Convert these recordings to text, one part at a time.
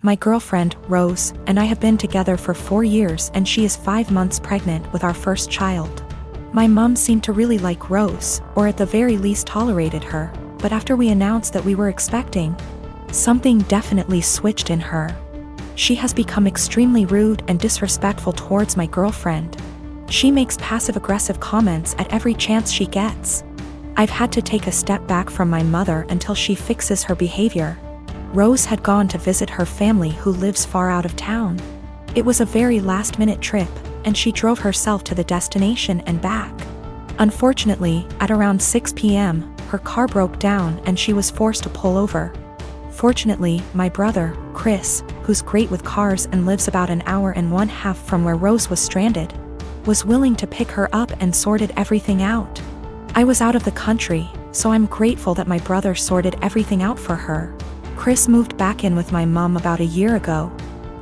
My girlfriend, Rose, and I have been together for 4 years and she is 5 months pregnant with our first child. My mom seemed to really like Rose, or at the very least tolerated her, but after we announced that we were expecting, something definitely switched in her. She has become extremely rude and disrespectful towards my girlfriend. She makes passive-aggressive comments at every chance she gets. I've had to take a step back from my mother until she fixes her behavior. Rose had gone to visit her family who lives far out of town. It was a very last-minute trip, and she drove herself to the destination and back. Unfortunately, at around 6 p.m., her car broke down and she was forced to pull over. Fortunately, my brother, Chris, who's great with cars and lives about an hour and 1/2 from where Rose was stranded, was willing to pick her up and sorted everything out. I was out of the country, so I'm grateful that my brother sorted everything out for her. Chris moved back in with my mom about a year ago.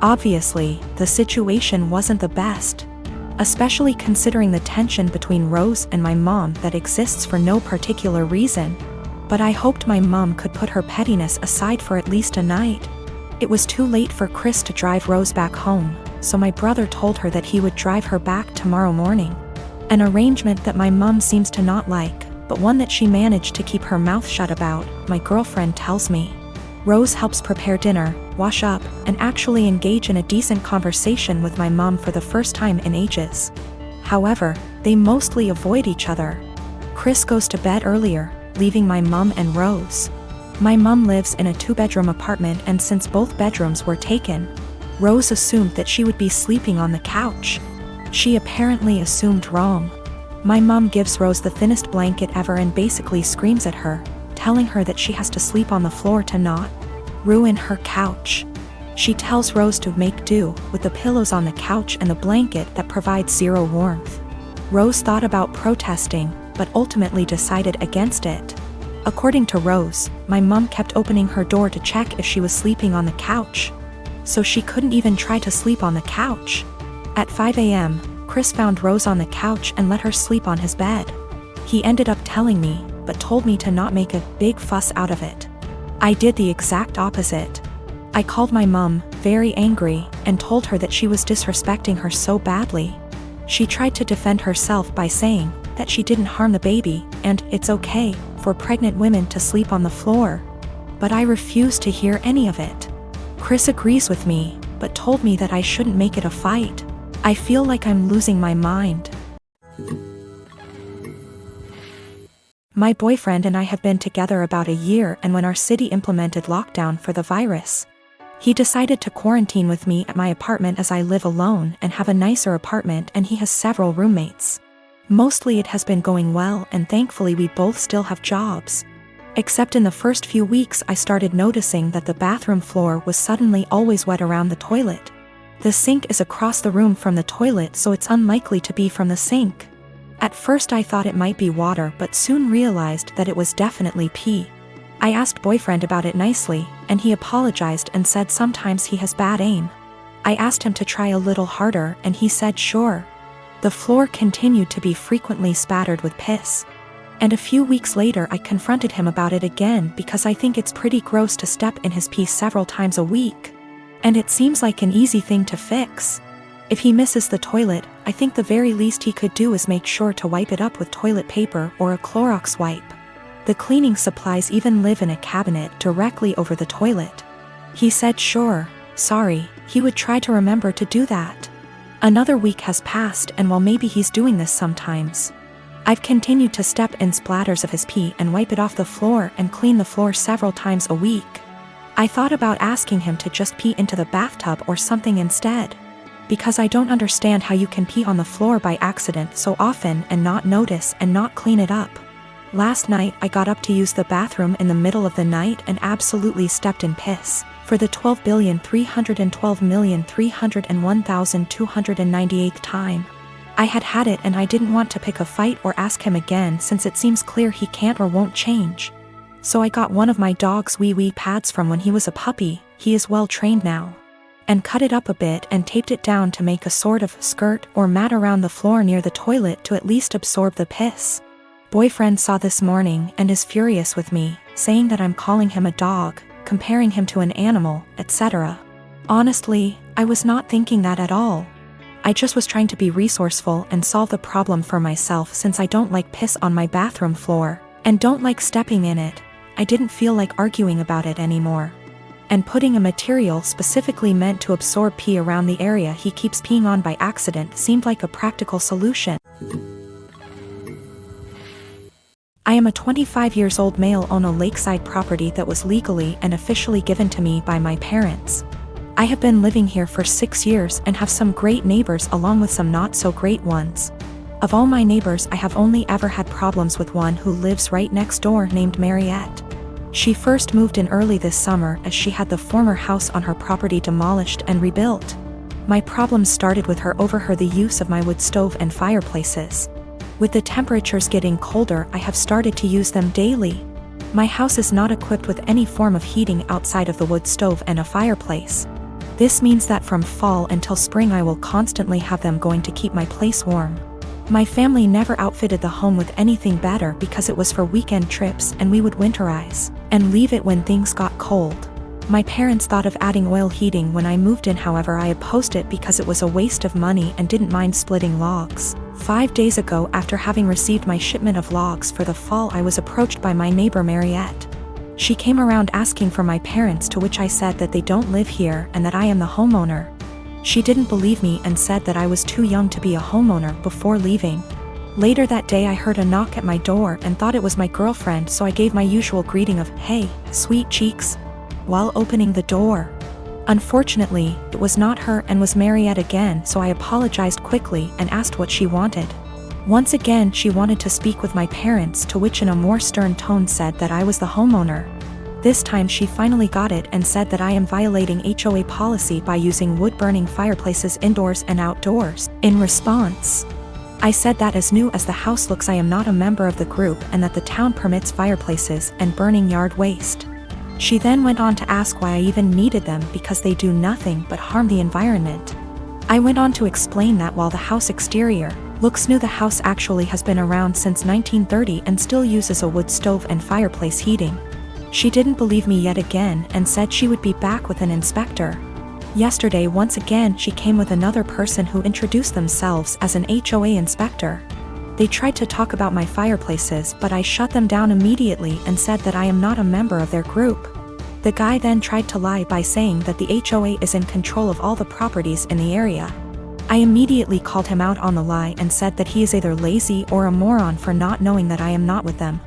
Obviously, the situation wasn't the best, especially considering the tension between Rose and my mom that exists for no particular reason. But I hoped my mom could put her pettiness aside for at least a night. It was too late for Chris to drive Rose back home, so my brother told her that he would drive her back tomorrow morning. An arrangement that my mom seems to not like, but one that she managed to keep her mouth shut about, my girlfriend tells me. Rose helps prepare dinner, wash up, and actually engage in a decent conversation with my mom for the first time in ages. However, they mostly avoid each other. Chris goes to bed earlier, leaving my mom and Rose. My mom lives in a 2-bedroom apartment, and since both bedrooms were taken, Rose assumed that she would be sleeping on the couch. She apparently assumed wrong. My mom gives Rose the thinnest blanket ever and basically screams at her, telling her that she has to sleep on the floor to not ruin her couch. She tells Rose to make do with the pillows on the couch and the blanket that provides zero warmth. Rose thought about protesting, but ultimately decided against it. According to Rose, my mom kept opening her door to check if she was sleeping on the couch, so she couldn't even try to sleep on the couch. At 5 a.m., Chris found Rose on the couch and let her sleep on his bed. He ended up telling me, but told me to not make a big fuss out of it. I did the exact opposite. I called my mom, very angry, and told her that she was disrespecting her so badly. She tried to defend herself by saying that she didn't harm the baby, and it's okay for pregnant women to sleep on the floor. But I refused to hear any of it. Chris agrees with me, but told me that I shouldn't make it a fight. I feel like I'm losing my mind. My boyfriend and I have been together about a year, and when our city implemented lockdown for the virus, he decided to quarantine with me at my apartment as I live alone and have a nicer apartment, and he has several roommates. Mostly it has been going well, and thankfully we both still have jobs. Except in the first few weeks I started noticing that the bathroom floor was suddenly always wet around the toilet. The sink is across the room from the toilet, so it's unlikely to be from the sink. At first I thought it might be water, but soon realized that it was definitely pee. I asked boyfriend about it nicely, and he apologized and said sometimes he has bad aim. I asked him to try a little harder, and he said sure. The floor continued to be frequently spattered with piss. And a few weeks later I confronted him about it again because I think it's pretty gross to step in his pee several times a week. And it seems like an easy thing to fix. If he misses the toilet, I think the very least he could do is make sure to wipe it up with toilet paper or a Clorox wipe. The cleaning supplies even live in a cabinet directly over the toilet. He said sure, sorry, he would try to remember to do that. Another week has passed, and while maybe he's doing this sometimes, I've continued to step in splatters of his pee and wipe it off the floor and clean the floor several times a week. I thought about asking him to just pee into the bathtub or something instead, because I don't understand how you can pee on the floor by accident so often and not notice and not clean it up. Last night I got up to use the bathroom in the middle of the night and absolutely stepped in piss for the 12,312,301,298th time. I had it, and I didn't want to pick a fight or ask him again since it seems clear he can't or won't change. So I got one of my dog's wee pads from when he was a puppy, he is well trained now, and cut it up a bit and taped it down to make a sort of skirt or mat around the floor near the toilet to at least absorb the piss. Boyfriend saw this morning and is furious with me, saying that I'm calling him a dog, comparing him to an animal, etc. Honestly, I was not thinking that at all. I just was trying to be resourceful and solve the problem for myself since I don't like piss on my bathroom floor, and don't like stepping in it. I didn't feel like arguing about it anymore. And putting a material specifically meant to absorb pee around the area he keeps peeing on by accident seemed like a practical solution. I am a 25-year-old male on a lakeside property that was legally and officially given to me by my parents. I have been living here for 6 years and have some great neighbors along with some not so great ones. Of all my neighbors, I have only ever had problems with one who lives right next door named Mariette. She first moved in early this summer as she had the former house on her property demolished and rebuilt. My problems started with her over the use of my wood stove and fireplaces. With the temperatures getting colder, I have started to use them daily. My house is not equipped with any form of heating outside of the wood stove and a fireplace. This means that from fall until spring I will constantly have them going to keep my place warm. My family never outfitted the home with anything better because it was for weekend trips and we would winterize and leave it when things got cold. My parents thought of adding oil heating when I moved in, however I opposed it because it was a waste of money and didn't mind splitting logs. 5 days ago, after having received my shipment of logs for the fall, I was approached by my neighbor Mariette. She came around asking for my parents, to which I said that they don't live here and that I am the homeowner. She didn't believe me and said that I was too young to be a homeowner before leaving. Later that day I heard a knock at my door and thought it was my girlfriend, so I gave my usual greeting of, "Hey, sweet cheeks," while opening the door. Unfortunately, it was not her and was Mariette again, so I apologized quickly and asked what she wanted. Once again she wanted to speak with my parents, to which in a more stern tone said that I was the homeowner. This time she finally got it and said that I am violating HOA policy by using wood-burning fireplaces indoors and outdoors. In response, I said that as new as the house looks I am not a member of the group and that the town permits fireplaces and burning yard waste. She then went on to ask why I even needed them because they do nothing but harm the environment. I went on to explain that while the house exterior looks new, the house actually has been around since 1930 and still uses a wood stove and fireplace heating. She didn't believe me yet again and said she would be back with an inspector. Yesterday once again she came with another person who introduced themselves as an HOA inspector. They tried to talk about my fireplaces, but I shut them down immediately and said that I am not a member of their group. The guy then tried to lie by saying that the HOA is in control of all the properties in the area. I immediately called him out on the lie and said that he is either lazy or a moron for not knowing that I am not with them.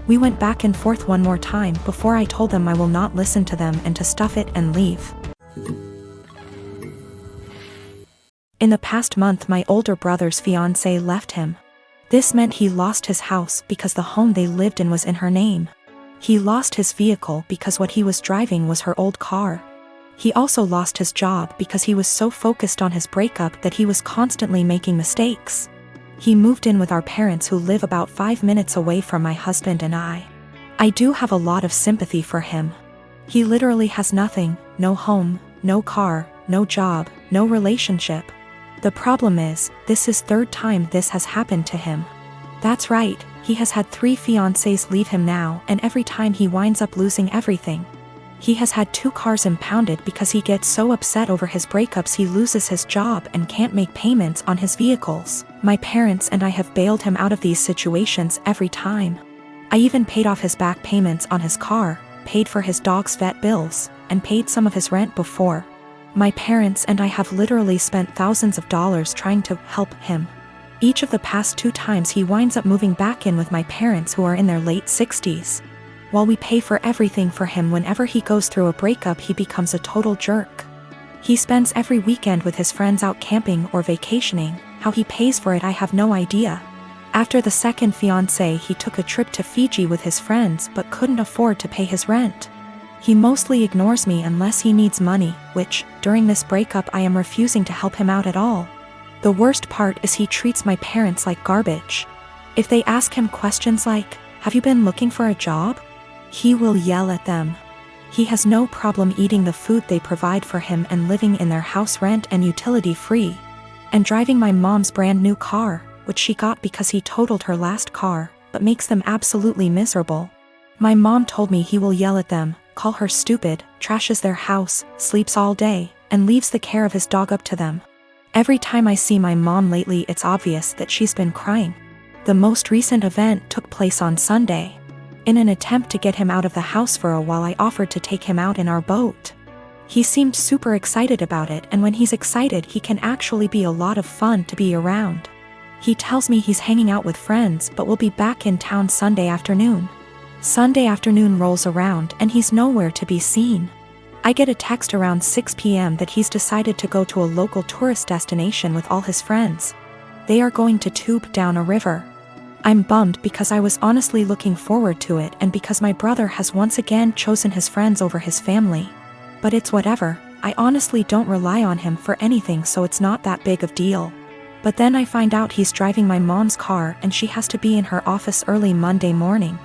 We went back and forth one more time before I told them I will not listen to them and to stuff it and leave. In the past month my older brother's fiancée left him. This meant he lost his house because the home they lived in was in her name. He lost his vehicle because what he was driving was her old car. He also lost his job because he was so focused on his breakup that he was constantly making mistakes. He moved in with our parents who live about 5 minutes away from my husband and I. I do have a lot of sympathy for him. He literally has nothing, no home, no car, no job, no relationship. The problem is, this is third time this has happened to him. That's right, he has had 3 fiancées leave him now, and every time he winds up losing everything. He has had 2 cars impounded because he gets so upset over his breakups he loses his job and can't make payments on his vehicles. My parents and I have bailed him out of these situations every time. I even paid off his back payments on his car, paid for his dog's vet bills, and paid some of his rent before. My parents and I have literally spent thousands of dollars trying to help him. Each of the past 2 times he winds up moving back in with my parents who are in their late 60s. While we pay for everything for him, whenever he goes through a breakup he becomes a total jerk. He spends every weekend with his friends out camping or vacationing. How he pays for it I have no idea. After the second fiancé he took a trip to Fiji with his friends but couldn't afford to pay his rent. He mostly ignores me unless he needs money, which, during this breakup I am refusing to help him out at all. The worst part is he treats my parents like garbage. If they ask him questions like, "Have you been looking for a job?" he will yell at them. He has no problem eating the food they provide for him and living in their house rent and utility free. And driving my mom's brand new car, which she got because he totaled her last car, but makes them absolutely miserable. My mom told me he will yell at them, call her stupid, trashes their house, sleeps all day, and leaves the care of his dog up to them. Every time I see my mom lately, it's obvious that she's been crying. The most recent event took place on Sunday. In an attempt to get him out of the house for a while, I offered to take him out in our boat. He seemed super excited about it, and when he's excited, he can actually be a lot of fun to be around. He tells me he's hanging out with friends but will be back in town Sunday afternoon. Sunday afternoon rolls around and he's nowhere to be seen. I get a text around 6 p.m. that he's decided to go to a local tourist destination with all his friends. They are going to tube down a river. I'm bummed because I was honestly looking forward to it, and because my brother has once again chosen his friends over his family. But it's whatever, I honestly don't rely on him for anything, so it's not that big of a deal. But then I find out he's driving my mom's car and she has to be in her office early Monday morning.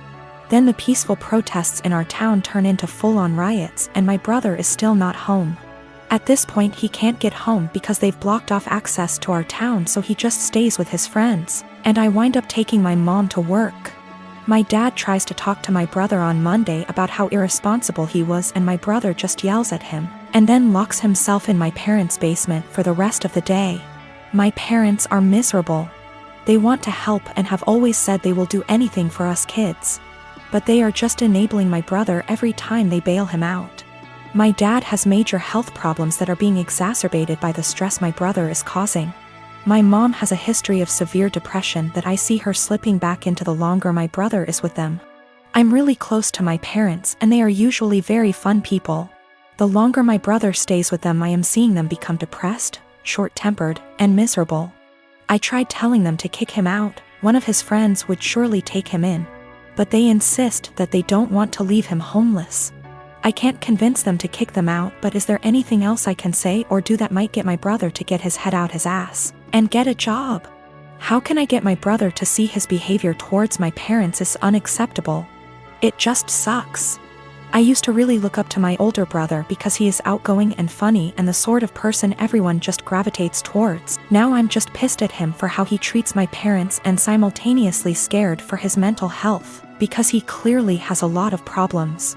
Then the peaceful protests in our town turn into full-on riots, and my brother is still not home. At this point he can't get home because they've blocked off access to our town, so he just stays with his friends, and I wind up taking my mom to work. My dad tries to talk to my brother on Monday about how irresponsible he was, and my brother just yells at him, and then locks himself in my parents' basement for the rest of the day. My parents are miserable. They want to help and have always said they will do anything for us kids. But they are just enabling my brother every time they bail him out. My dad has major health problems that are being exacerbated by the stress my brother is causing. My mom has a history of severe depression that I see her slipping back into the longer my brother is with them. I'm really close to my parents, and they are usually very fun people. The longer my brother stays with them, I am seeing them become depressed, short-tempered, and miserable. I tried telling them to kick him out. One of his friends would surely take him in. But they insist that they don't want to leave him homeless. I can't convince them to kick them out, but is there anything else I can say or do that might get my brother to get his head out his ass and get a job? How can I get my brother to see his behavior towards my parents is unacceptable? It just sucks. I used to really look up to my older brother because he is outgoing and funny and the sort of person everyone just gravitates towards. Now I'm just pissed at him for how he treats my parents and simultaneously scared for his mental health, because he clearly has a lot of problems.